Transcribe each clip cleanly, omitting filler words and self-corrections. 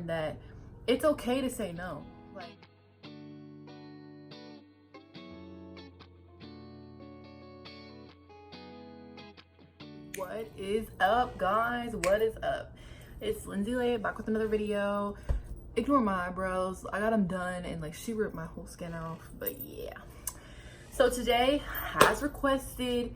learned that it's okay to say no. Like, what is up, guys? What is up? It's Lindsey back with another video. Ignore my eyebrows. I got them done and like she ripped my whole skin off, but yeah. So today, as requested,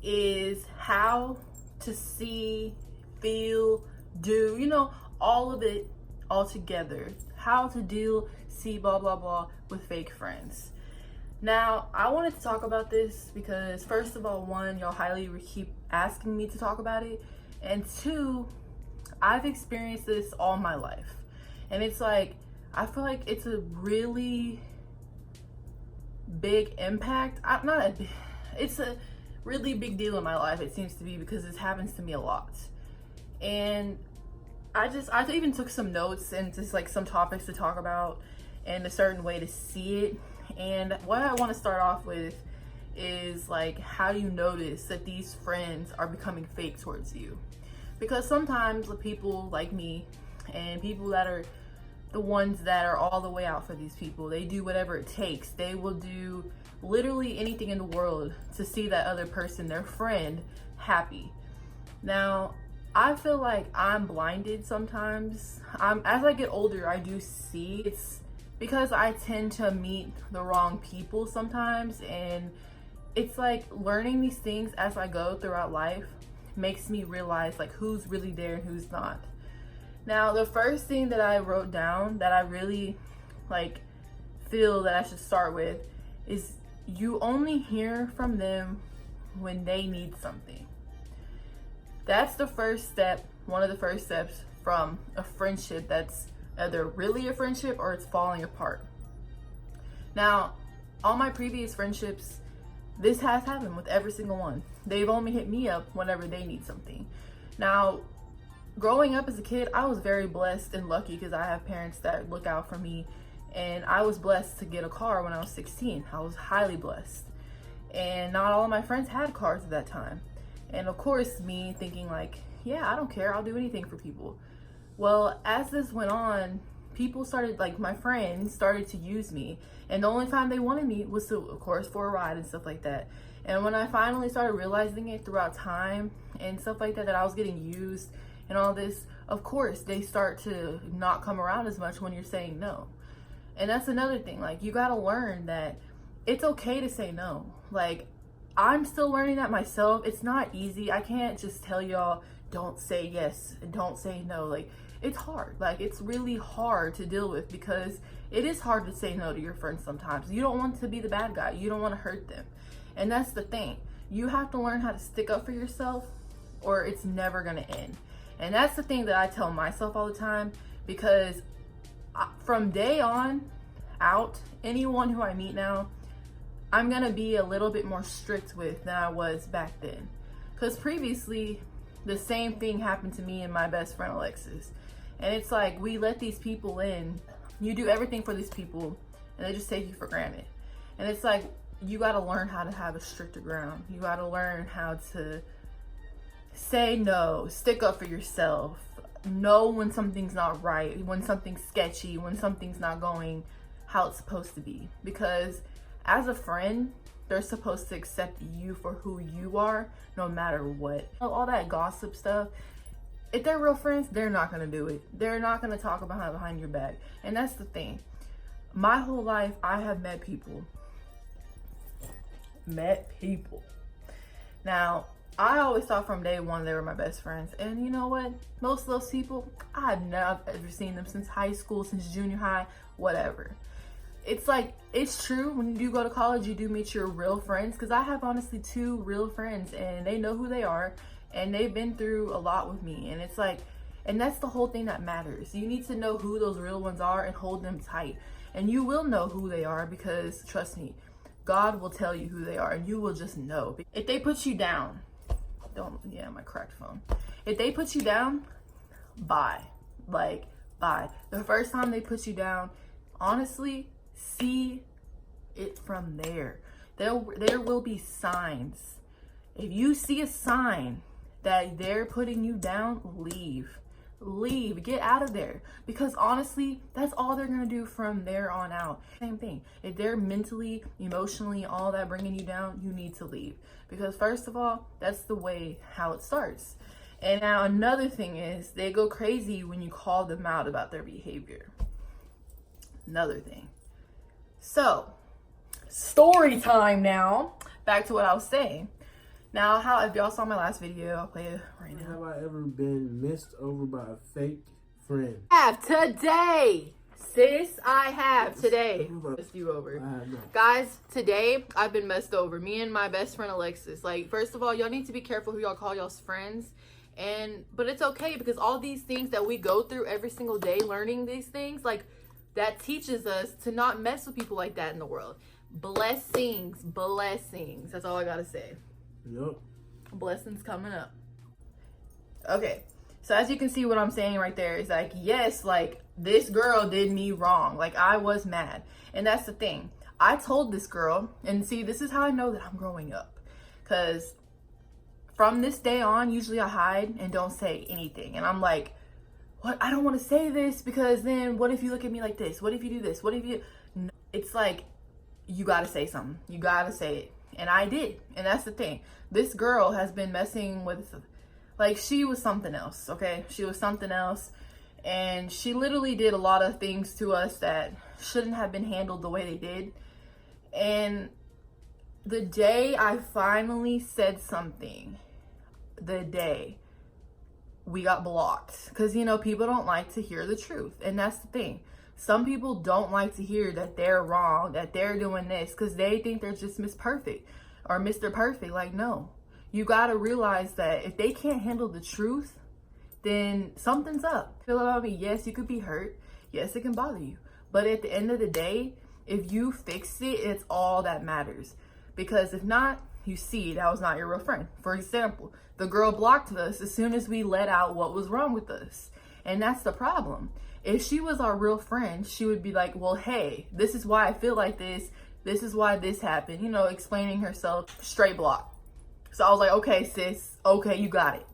is how to see, feel, do, you know, all of it all together. How to deal, see, blah, blah, blah with fake friends. Now, I wanted to talk about this because first of all, one, y'all highly keep asking me to talk about it. And two, I've experienced this all my life. And it's like, I feel like it's a really big impact. It's a really big deal in my life, it seems to be, because this happens to me a lot. And I even took some notes and just like some topics to talk about and a certain way to see it. And what I want to start off with is like how you notice that these friends are becoming fake towards you. Because sometimes the people like me and people that are the ones that are all the way out for these people, they do whatever it takes. They will do literally anything in the world to see that other person, their friend, happy. Now, I feel like I'm blinded sometimes. As I get older, I do see. It's because I tend to meet the wrong people sometimes, and it's like learning these things as I go throughout life makes me realize like who's really there and who's not. Now, the first thing that I wrote down that I really like feel that I should start with is you only hear from them when they need something. That's the first step, one of the first steps from a friendship that's either really a friendship or it's falling apart. Now, all my previous friendships, this has happened with every single one. They've only hit me up whenever they need something. Now, growing up as a kid, I was very blessed and lucky because I have parents that look out for me, and I was blessed to get a car when I was 16. I was highly blessed. And not all of my friends had cars at that time. And of course, me thinking like, yeah, I don't care, I'll do anything for people. Well, as this went on, people started, like my friends started to use me. And the only time they wanted me was to, of course, for a ride and stuff like that. And when I finally started realizing it throughout time and stuff like that, that I was getting used and all this, of course, they start to not come around as much when you're saying no. And that's another thing, like you gotta learn that it's okay to say no. Like, I'm still learning that myself. It's not easy. I can't just tell y'all, don't say yes and don't say no. Like, it's hard. Like, it's really hard to deal with because it is hard to say no to your friends sometimes. You don't want to be the bad guy. You don't want to hurt them. And that's the thing. You have to learn how to stick up for yourself or it's never going to end. And that's the thing that I tell myself all the time, because from day on out, anyone who I meet now, I'm going to be a little bit more strict with than I was back then. Because previously, the same thing happened to me and my best friend Alexis. And it's like, we let these people in. You do everything for these people, and they just take you for granted. And it's like, you got to learn how to have a stricter ground. You got to learn how to say no, stick up for yourself, know when something's not right, when something's sketchy, when something's not going how it's supposed to be. Because as a friend, they're supposed to accept you for who you are, no matter what. All that gossip stuff, if they're real friends, they're not gonna do it. They're not gonna talk about behind your back. And that's the thing. My whole life, I have met people. Now, I always thought from day one they were my best friends. And you know what? Most of those people, I've never ever seen them since high school, since junior high, whatever. It's like, it's true, when you do go to college, you do meet your real friends, because I have honestly 2 real friends, and they know who they are, and they've been through a lot with me. And it's like, and that's the whole thing that matters. You need to know who those real ones are and hold them tight. And you will know who they are, because trust me, God will tell you who they are, and you will just know. If they put you down, my cracked phone. If they put you down, bye. Like, bye. The first time they put you down, honestly, see it from there. There will be signs. If you see a sign that they're putting you down, leave. leave, get out of there. Because honestly, that's all they're gonna do from there on out. Same thing. If they're mentally, emotionally, all that bringing you down, you need to leave. Because first of all, that's the way how it starts. And now another thing is they go crazy when you call them out about their behavior. Another thing. So, story time now. Back to what I was saying. Now, how if y'all saw my last video, I'll play it right now. Have I ever been messed over by a fake friend? Have today, sis. I have today. Messed you over, guys. Today I've been messed over. Me and my best friend Alexis. Like, first of all, y'all need to be careful who y'all call y'all's friends. But it's okay, because all these things that we go through every single day, learning these things, like, that teaches us to not mess with people like that in the world. Blessings. That's all I gotta say. Yep. Blessings coming up. Okay, so as you can see, what I'm saying right there is like, yes, like, this girl did me wrong. Like, I was mad. And that's the thing. I told this girl, and see, this is how I know that I'm growing up. Because from this day on, usually I hide and don't say anything. And I'm like, what? I don't want to say this, because then what if you look at me like this? What if you do this? What if you... No. It's like, you got to say something. You got to say it. And I did. And that's the thing. This girl has been messing with, like, she was something else, okay? She was something else. And she literally did a lot of things to us that shouldn't have been handled the way they did. And the day I finally said something, the day we got blocked. Because, you know, people don't like to hear the truth. And that's the thing. Some people don't like to hear that they're wrong, that they're doing this, because they think they're just Miss Perfect or Mr. Perfect. Like, no. You got to realize that if they can't handle the truth, then something's up. Feel about me. Yes, you could be hurt. Yes, it can bother you. But at the end of the day, if you fix it, it's all that matters. Because if not, you see, that was not your real friend. For example, the girl blocked us as soon as we let out what was wrong with us. And that's the problem. If she was our real friend, she would be like, well, hey, this is why I feel like this. This is why this happened. You know, explaining herself. Straight block. So I was like, okay, sis. Okay, you got it.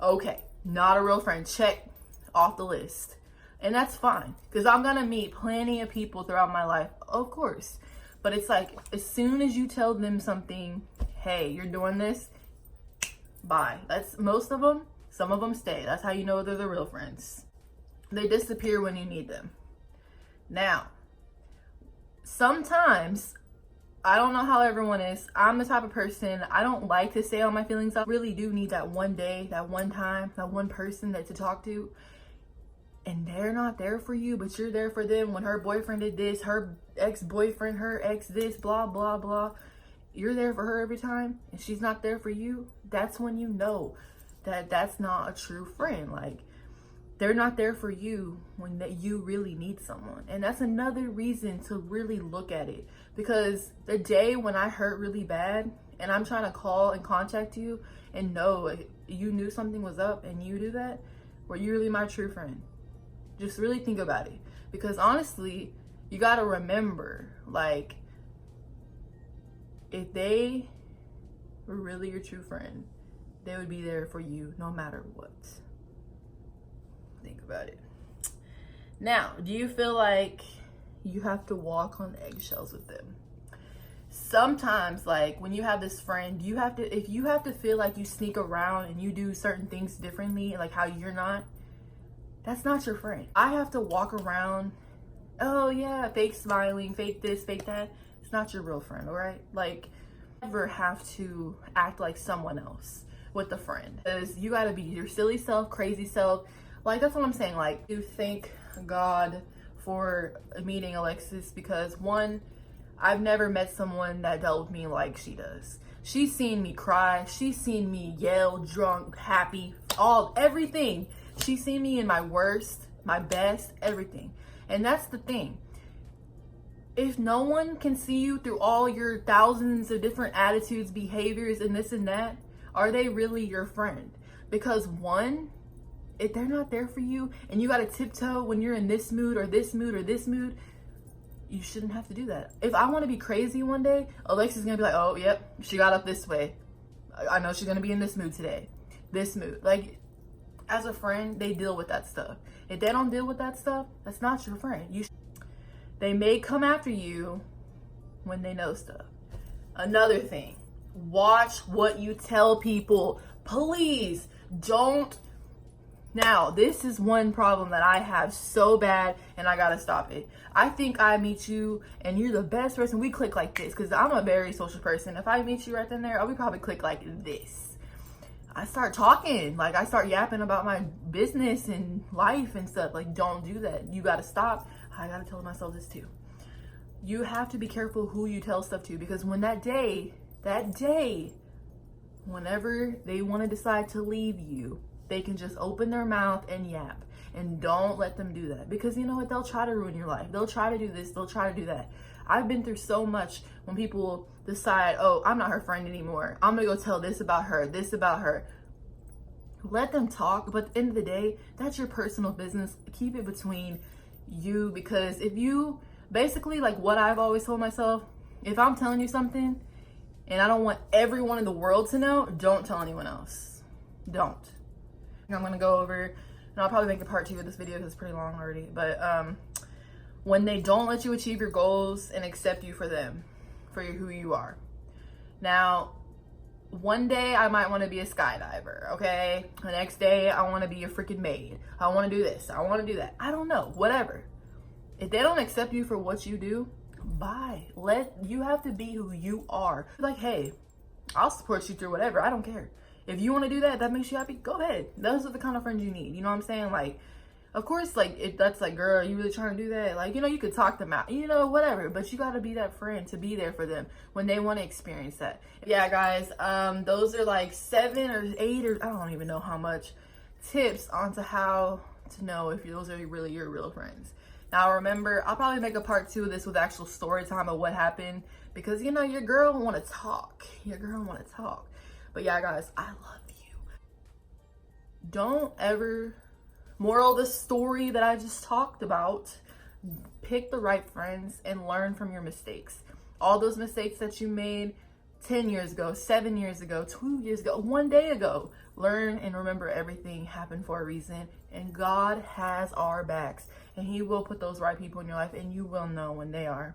Okay, not a real friend. Check off the list. And that's fine. Because I'm going to meet plenty of people throughout my life. Of course. But it's like, as soon as you tell them something, hey, you're doing this, bye. That's most of them. Some of them stay. That's how you know they're the real friends. They disappear when you need them. Now, sometimes, I don't know how everyone is. I'm the type of person, I don't like to say all my feelings. I really do need that one day, that one time, that one person to talk to. And they're not there for you, but you're there for them. When her boyfriend did this, her ex-boyfriend, her ex this, blah, blah, blah. You're there for her every time, and she's not there for you. That's when you know that that's not a true friend. Like, they're not there for you when you really need someone. And that's another reason to really look at it. Because the day when I hurt really bad and I'm trying to call and contact you and know you knew something was up and you do that, were you really my true friend? Just really think about it. Because honestly, you got to remember, like, if they were really your true friend, they would be there for you no matter what. Think about it. Now, do you feel like you have to walk on eggshells with them? Sometimes, like, when you have this friend, if you have to feel like you sneak around and you do certain things differently, like how you're not, that's not your friend. I have to walk around, oh yeah, fake smiling, fake this, fake that. It's not your real friend, all right? Like, never have to act like someone else with a friend. Because you gotta be your silly self, crazy self. Like, that's what I'm saying. Like, you thank God for meeting Alexis, because one, I've never met someone that dealt with me like she does. She's seen me cry. She's seen me yell, drunk, happy, everything. She's seen me in my worst, my best, everything. And that's the thing. If no one can see you through all your thousands of different attitudes, behaviors, and this and that, are they really your friend? Because one, if they're not there for you and you got to tiptoe when you're in this mood or this mood or this mood, you shouldn't have to do that. If I want to be crazy one day, Alexa's going to be like, oh, yep, she got up this way. I know she's going to be in this mood today. This mood. Like, as a friend, they deal with that stuff. If they don't deal with that stuff, that's not your friend. They may come after you when they know stuff. Another thing, watch what you tell people. Please don't. Now, this is one problem that I have so bad, and I gotta stop it. I think I meet you and you're the best person. We click like this, because I'm a very social person. If I meet you right then there, we probably click like this. I start talking, like I start yapping about my business and life and stuff. Like, don't do that. You gotta stop. I gotta tell myself this too. You have to be careful who you tell stuff to, because when that day, whenever they want to decide to leave you, they can just open their mouth and yap. And don't let them do that, because you know what? They'll try to ruin your life. They'll try to do this. They'll try to do that. I've been through so much when people decide, oh, I'm not her friend anymore. I'm going to go tell this about her, this about her. Let them talk. But at the end of the day, that's your personal business. Keep it between you, because if you basically, like what I've always told myself, if I'm telling you something and I don't want everyone in the world to know, don't tell anyone else. Don't. I'm gonna go over, and I'll probably make a part 2 of this video because it's pretty long already, but when they don't let you achieve your goals and accept you for them, for who you are. Now, one day I might want to be a skydiver, okay? The next day I want to be a freaking maid. I want to do this, I want to do that. I don't know, whatever. If they don't accept you for what you do, bye. You have to be who you are. Like, hey, I'll support you through whatever, I don't care. If you want to do that, that makes you happy, go ahead. Those are the kind of friends you need. You know what I'm saying? Like, of course, like, if that's like, girl, you really trying to do that? Like, you know, you could talk them out, you know, whatever. But you got to be that friend to be there for them when they want to experience that. Yeah, guys, those are like 7 or 8 or I don't even know how much tips onto how to know if those are really your real friends. Now, remember, I'll probably make a part 2 of this with actual story time of what happened, because, you know, your girl want to talk. Your girl want to talk. But yeah, guys, I love you. Don't ever, moral of the story that I just talked about, pick the right friends and learn from your mistakes. All those mistakes that you made 10 years ago, 7 years ago, 2 years ago, 1 day ago, learn and remember everything happened for a reason. And God has our backs. And He will put those right people in your life, and you will know when they are.